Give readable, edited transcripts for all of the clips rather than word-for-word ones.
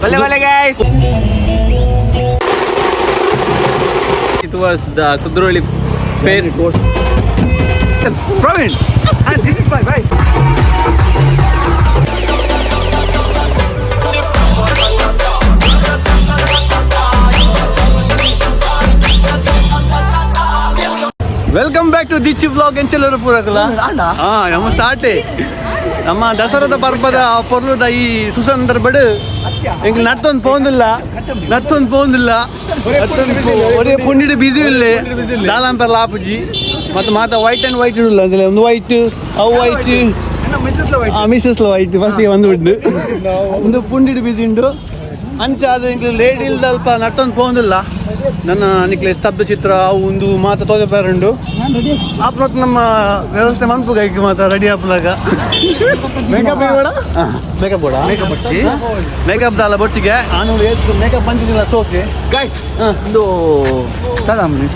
Bale guys. It was the Kudroli fair. Praveen, and this is my wife. Welcome back to Dichchi vlog ಎಂಚೆಲ್ಲರೂ ಪೂರಕಲ್ಲ ನಮ್ಮ ಸ್ಟಾರ್ಟೇ ನಮ್ಮ ದಸರಾದ ಪರ್ಬದ ಪೊರ್ಲುದ ಈ ಸುಸಂದರ ಬಡು ಎಂಕ್ ನತ್ತೊಂದು ಪೋಂದಿಲ್ಲ ಒರೇ ಪುಂಡಿಡು ಬಿಸಿ ಇಲ್ಲೇ ದಾಲಾಂಪರ್ ಲಾಪುಜಿ ಮತ್ತು ಮಾತ ವೈಟ್ ಆ್ಯಂಡ್ ವೈಟ್ ಇಡಲ್ಲ ಅಂದ್ರೆ ಒಂದು ವೈಟ್ ಅವು ವೈಟ್ ಮಿಸಸ್ಲ ವೈಟ್ ಫಸ್ಟಿಗೆ ಬಂದುಬಿಟ್ಟು ಒಂದು ಪುಂಡಿಡು ಬಿಸಿ ಉಂಡು ಅಂಚ ಅದು ಇಂಕ್ ಲೇಡಿ ಇಲ್ದಲ್ಪ ನಟ್ಟೊಂದು ಪೋಂದಿಲ್ಲ ನನ್ನ ನಿಕ್ಲೆ ಸ್ತಬ್ಧ ಚಿತ್ರ ಅವು ಒಂದು ಮಾತ ತೋದೆ ಉಂಡು ಆಪ್ನೊತ್ತು ನಮ್ಮ ವ್ಯವಸ್ಥೆ ಮನ್ಪು ಕೈಗೆ ಮಾತ ರೆಡಿ ಆಪ್ಲಾಗ ಮೇಕಪ್ ದಾಲ ಬೊಚ್ಚಿಗೆ ನಾನು ಮೇಕಪ್ ಬಂದಿದ್ದಿಲ್ಲ ಸೋಕೆ Guys, ಒಂದು ತದಾಮ್ನಿ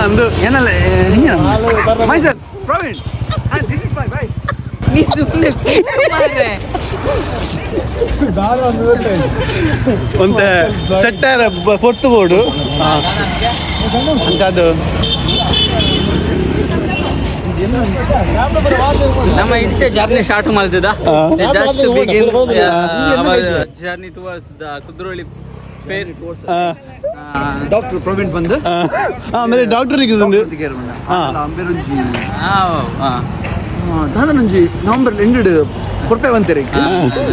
ಒಂದು ಏನಲ್ಲ myself, Praveen, and this is my wife. ನೀ ಸುಮ್ಮನೆ ಒಂದು ಸೆಟ್ಟರ್ ಪೊರ್ತು ಬೋರ್ಡು ಅಂತ ಅದು ನಮ್ಮ ಇಂತೆ ಜರ್ನಿ ಸ್ಟಾರ್ಟ್ ಮಾಡ್ತದ just begin hour journey towards the Kudroli fair doctor Praveen ಬಂದು ಆಮೇಲೆ ಡಾಕ್ಟರಿಗೆ ದಾದನೊಂಜಿ ನವೆಂಬರ್ ಎಂಡು ಕೊರ್ಪೆ ಬಂತೀರಿ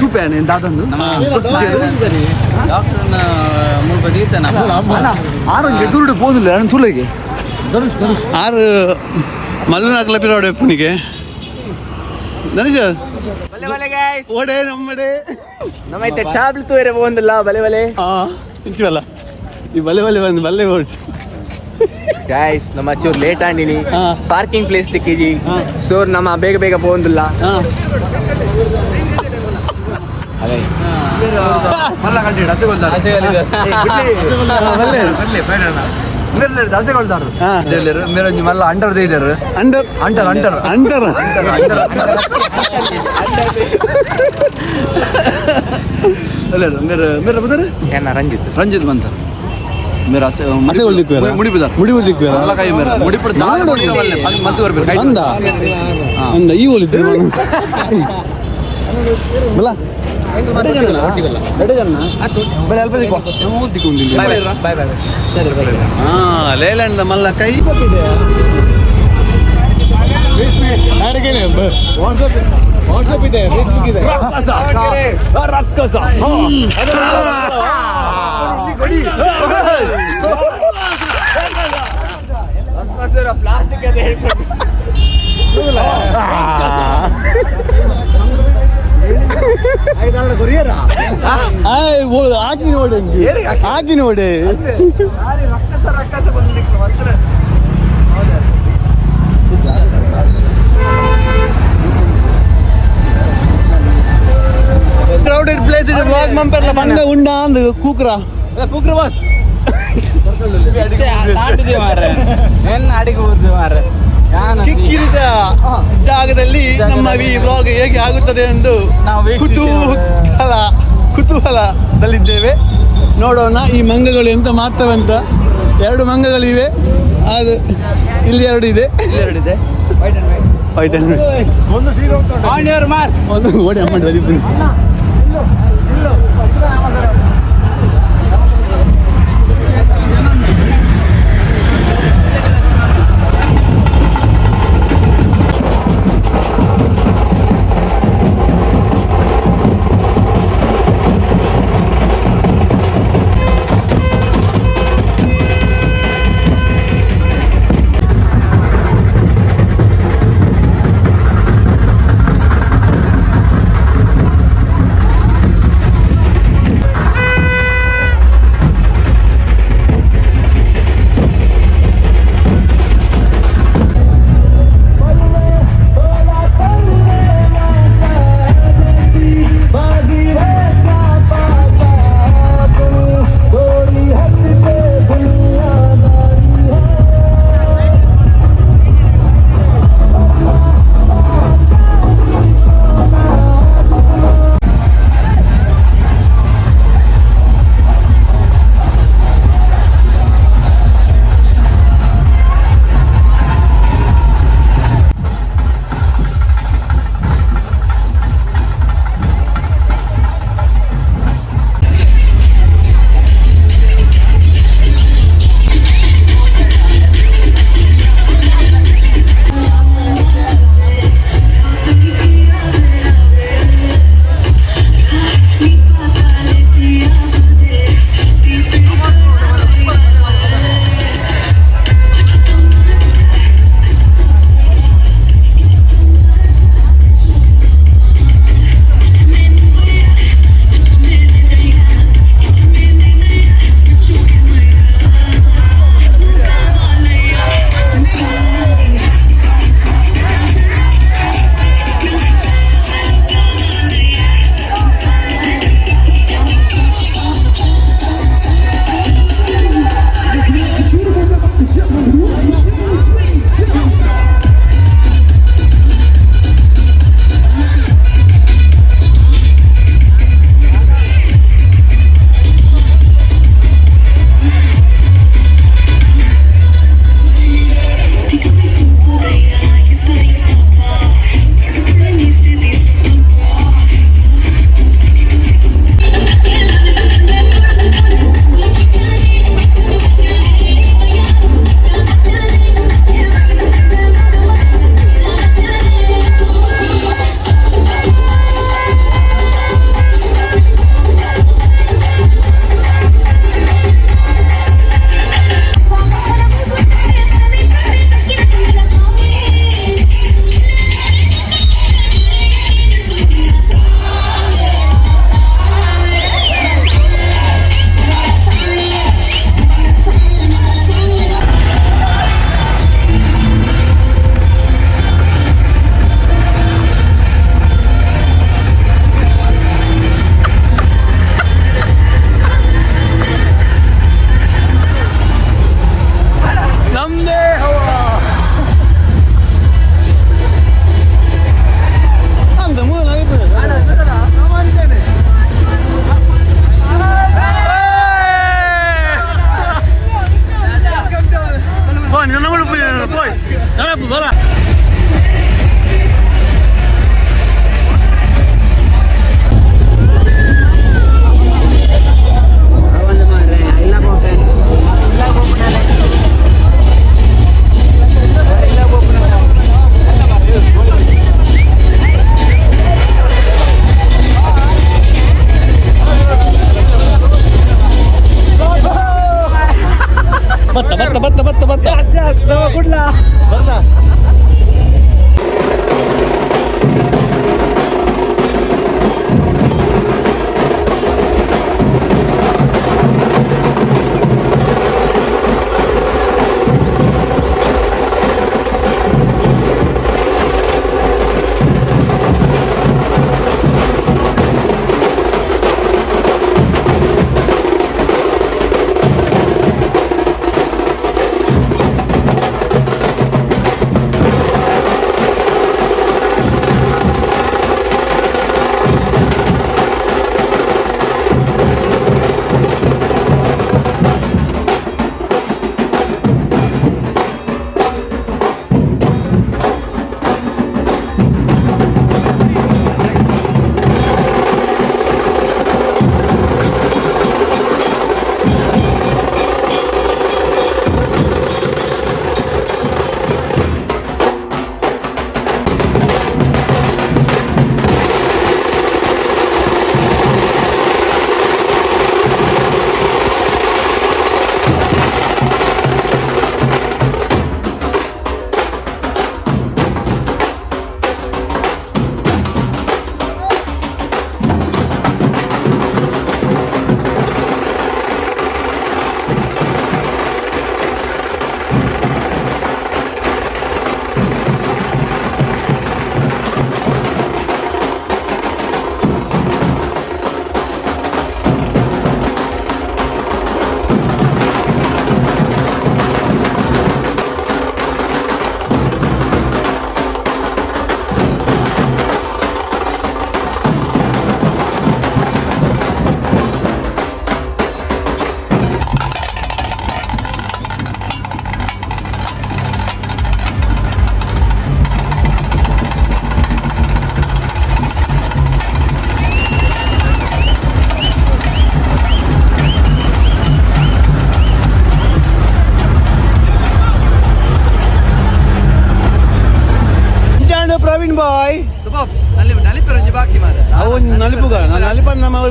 ರೂಪಾಯಿ ದಾದಂದು ಡಾಕ್ಟರ್ನ ಮುಲ್ಪ ದೀತನ ಆರೋಗ್ಯ ಗುರುಡು ಪೋದಿಲ್ಲ ನನ್ನ ತುಳಿಗೆ ಆರು ಮಲ್ಲನಾಗ್ಲ ಪಿರೋಡೆ ಪುನಿಗೆ ಧನುಷ್ ಓಡೆ ನಮ್ಮಡೆ ನಮ್ಮೈತೆ ಟ್ಯಾಬ್ಲೆಟ್ ತೋರೆ ಬಂದಿಲ್ಲ ಬಲೆ ಇಂಚವಲ್ಲ ಈ ಬಲೆ ಬಂದು ಬಲ್ಲೆ ಓಡಿಸಿ ಗೈಸ್ ನಮ್ಮ ಚೂರು ಲೇಟ್ ಆಂಡಿನಿ ಪಾರ್ಕಿಂಗ್ ಪ್ಲೇಸ್ ತಿಕ್ಕಿಜಿ ಸ್ಟೋರ್ ನಮ್ಮ ಬೇಗ ಪೋಂದಿಲ್ಲ ಮಲ್ಲ ಕಂಡಿ ದಸೆಗೊಳ್ದಾರು ಮೇರೊಂಜಿ ಮಲ್ಲ ಅಂಡರ್ ಇದ್ದಾರೆ ಅಂಟರ್ ಮೇರ ಬುದರ್ ಏನ ರಂಜಿತ್ ಬಂತ मेरा ಮತ್ತೆ ಒಳ್ಳಿಕ್ವೇರ ಮುಡಿ ಬಿಡ್ತಾರೆ ಅಲ್ಲ ಕೈ ಮೇರ ಮುಡಿ ಬಿಡ್ತಾರೆ ಮತ್ತೆ ಬರಬೇಕು ಅಂದ ಈ ಒಳ್ಳಿದ್ದೆ ಬಲ ಲೇಲ್ಯಾಂಡ್ ಮಲ್ಲ ಕೈ ವಾಟ್ಸಪ್ ಇದೆ ಫೇಸ್ಬುಕ್ ಇದೆ ರಕ್ಕಸ ಪ್ಲಾಸ್ಟಿಕ್ ಅದೇ ಹಾಕಿ ನೋಡಿ ಕ್ರೌಡೆಡ್ ಪ್ಲೇಸ್ ಇದೆ ವ್ಲಾಗ್ ಮಂಪರ್ಲ ಬಂದ ಉಂಡ ಅಂದು ಕೂಕ್ರ ಬಸ್ ಕಿಕ್ಕಿರಿದ ಜಾಗದಲ್ಲಿ ನಮ್ಮ ಈ ವ್ಲಾಗ್ ಹೇಗೆ ಆಗುತ್ತದೆ ಎಂದು ಕುತೂಹಲದಲ್ಲಿದ್ದೇವೆ. ನೋಡೋಣ ಈ ಮಂಗಗಳು ಎಂತ ಮಾಡ್ತವೆ ಅಂತ. 2 ಮಂಗಗಳಿವೆ, ಅದು ಇಲ್ಲಿ 2 ಇದೆ. ವೈಟ್ ಅಂಡ್ ಒಂದು ಓಡಿ ಅಮ್ಮ ಬರೀತೀನಿ.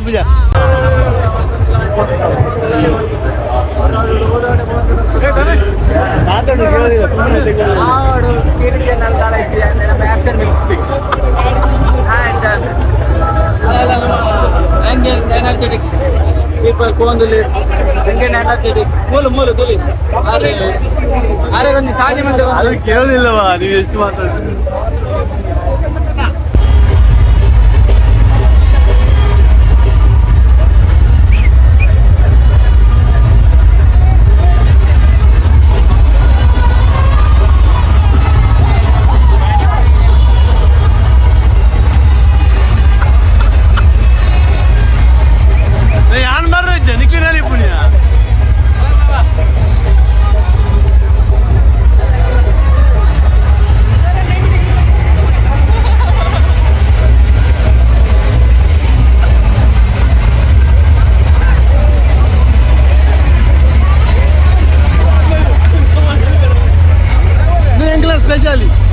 ಪೂಜಾ energetic people ಕೊಂದಲಿ ಎಂಗೇನ್ ಎನರ್ಜೆಟಿಕ್ ಮೂಲು ತುಲಿ ಅರೆ ಒಂದು ಸಾಲಿ ಮಂದಿ ಅದು ಕೇಳೋದಿಲ್ಲವಾ ನೀವು ಎಷ್ಟು ಮಾತಾಡ್ತೀರಿ especially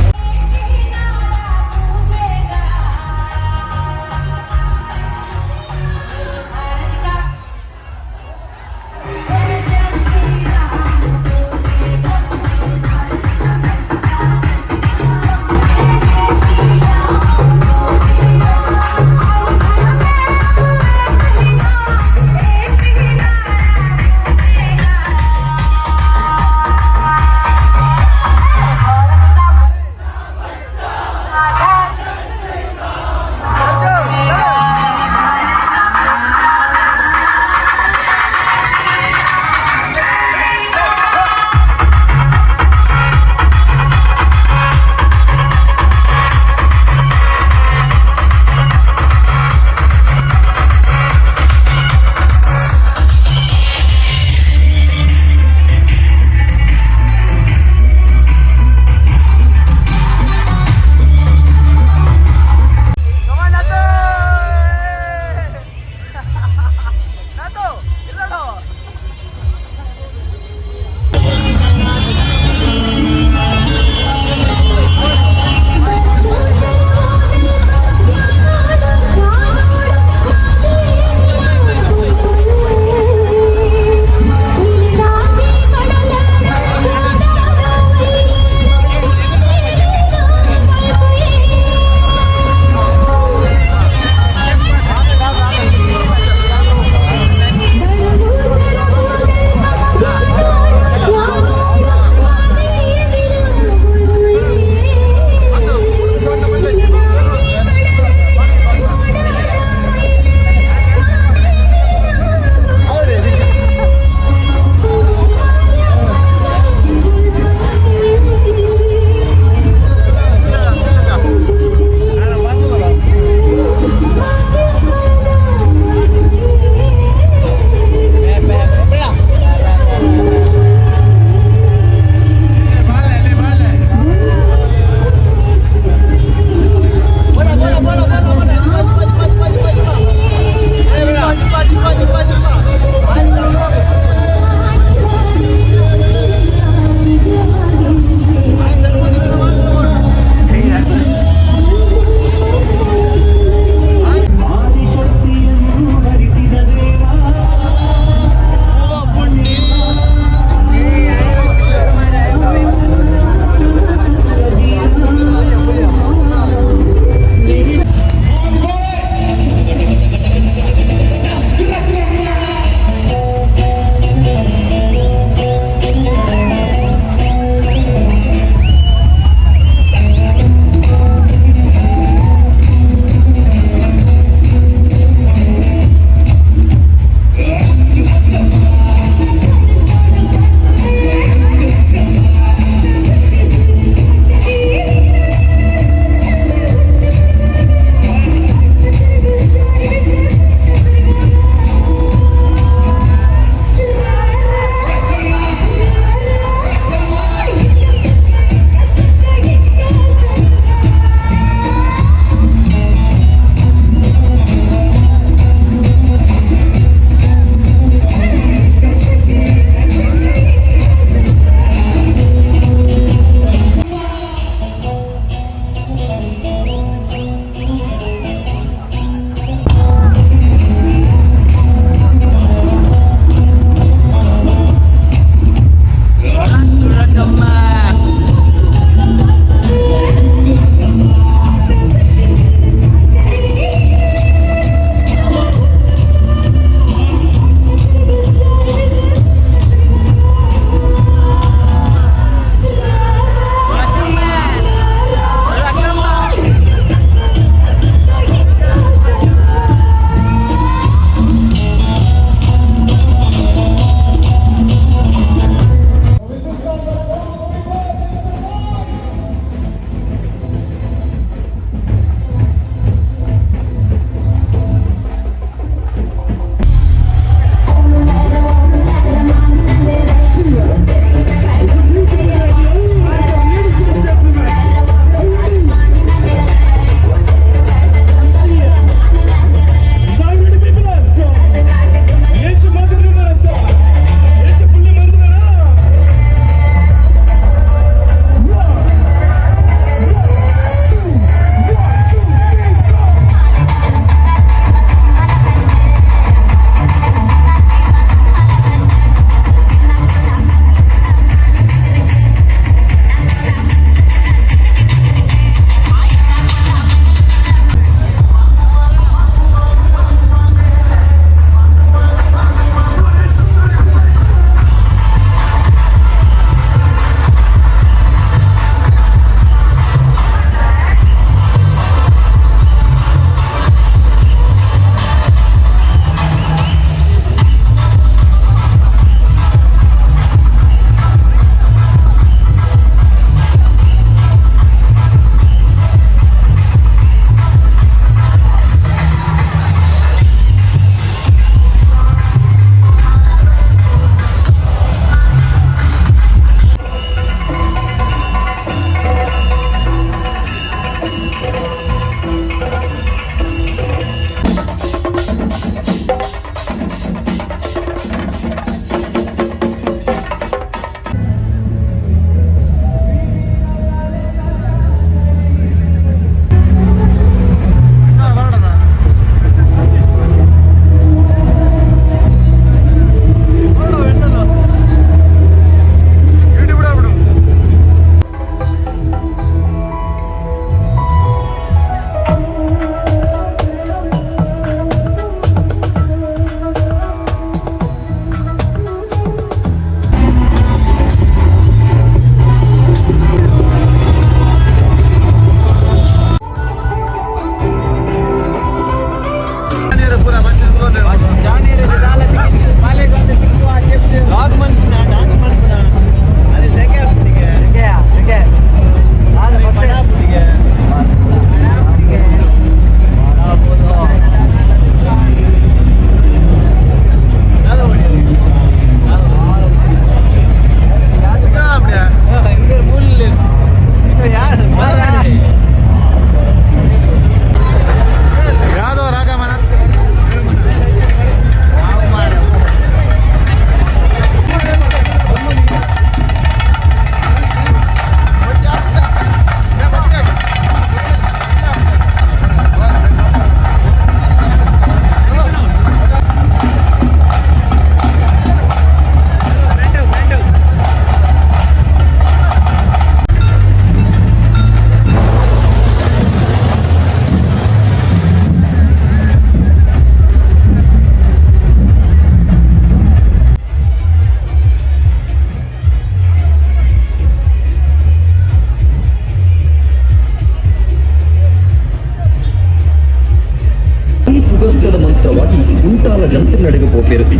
జంత్రులు అడగపోపేరుది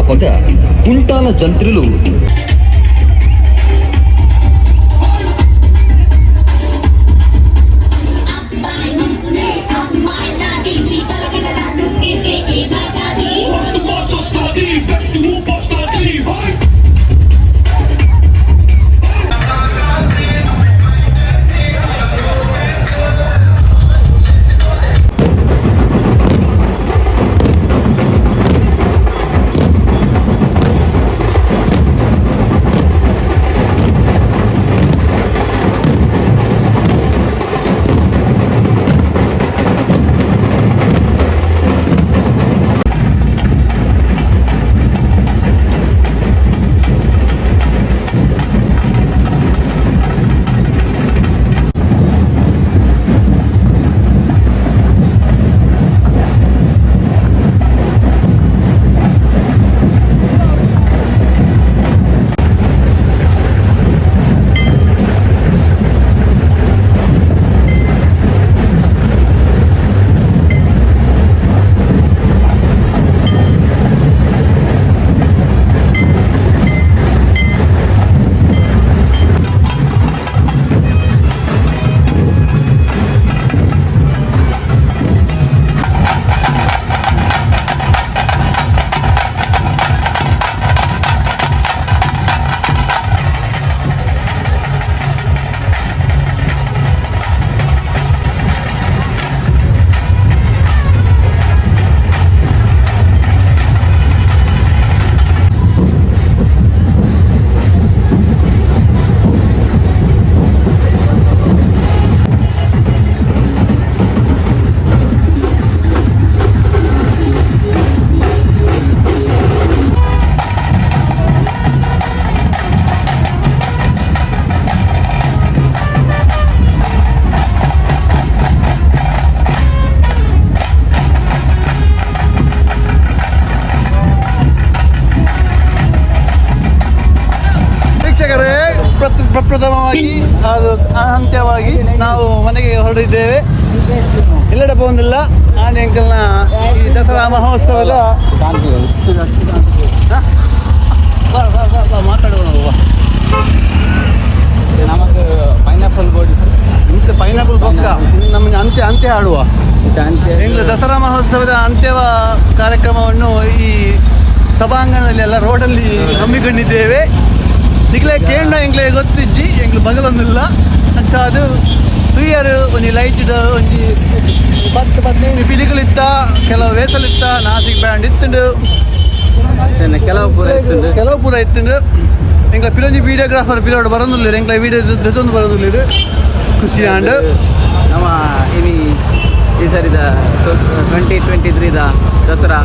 అపగ కుంటాల జంత్రులు ಪ್ರಪ್ರಥಮವಾಗಿ ಅದು ಅಂತ್ಯವಾಗಿ ನಾವು ಮನೆಗೆ ಹೊರಡಿದ್ದೇವೆ. ಎಲ್ಲೆಡೆ പോകുന്നിಲ್ಲ. ಆನೆ ಅಂಕಲ್ನ ಈ ದಸರಾ ಮಹೋತ್ಸವದ ಮಾತಾಡುವ ನಮಗೆ ಪೈನಾಪಲ್ ಬೋರ್ಡ್ ಇಂಥ ಪೈನಾಪಲ್ ಬೊಕ್ಕ ನಮ್ಮ ಅಂತ್ಯ ಆಡುವ ಎಂಗ್ಲ ದಸರಾ ಮಹೋತ್ಸವದ ಅಂತ್ಯವ ಕಾರ್ಯಕ್ರಮವನ್ನು ಈ ಸಭಾಂಗಣದಲ್ಲಿ ಎಲ್ಲ ರೋಡಲ್ಲಿ ಹಮ್ಮಿಕೊಂಡಿದ್ದೇವೆ. ನಿಗ್ಲೆ ಕೇಂದ್ರ ಎಂಗ್ಲೆ ಗೊತ್ತಿಜ್ಜಿ ಎಂಗ್ಲು ಬಗಲೊಂದಿಲ್ಲ ಅಂಚಾದು ತುಯ್ಯರು ಒಂಜಿ ಲೈಟಿದ ಒಂಜಿ 10-15 ಪಿಲಿಗಳಿತ್ತ, ಕೆಲವು ವೇಸಲಿತ್ತ, ನಾಸಿಕ್ ಬ್ಯಾಂಡ್ ಇತ್ತುಂಡು, ಕೆಲವು ಪೂರ ಇತ್ತುಂಡು. ಎಂಗ್ಲ ಪಿಲೊಂಜಿ ವೀಡಿಯೋಗ್ರಾಫರ್ ಪಿಲೋಡು ಬರೋದಿಲ್ಲ, ಎಂಗ್ಲ ವೀಡಿಯೋ ಜೊತೊಂದು ಬರೋದಿಲ್ಲ. ಖುಷಿ ಆಂಡ್ ನಮ್ಮ ಈ ಸರಿದ 2023 ದಸರಾ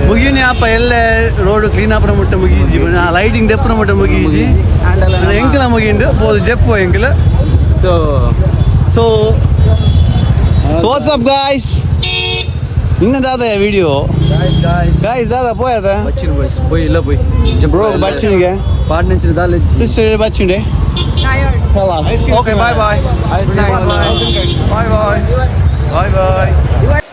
ಮುಗಿಯುನಿ ಅಪ್ಪ ಎಲ್ಲೇ ರೋಡ್ ಕ್ಲೀನ್ ಆಪನ ಮುಟ್ಟ ಮುಗಿಜಿ, ಲೈಟಿಂಗ್ ದೆಪ್ಪನ ಮುಟ್ಟ ಮುಗಿಜಿ, ಎಂಕಲ ಮುಗಿಂಡು ಪೋದು ಜೆಪ್ಪು ಎಂಕಲ. ಸೊ ವಾಟ್ಸ್ ಅಪ್ ಗಾಯ್ಸ್, ಇನ್ನದಾದ ವಿಡಿಯೋ ಗಾಯ್ಸ್ ದಾದ పోయాదా పోయి ఇలా పోయి బ్రో బచ్చినిగే పాట నుంచి దాలే సిస్టర్ బచ్చిండే okay bye bye bye bye bye bye bye.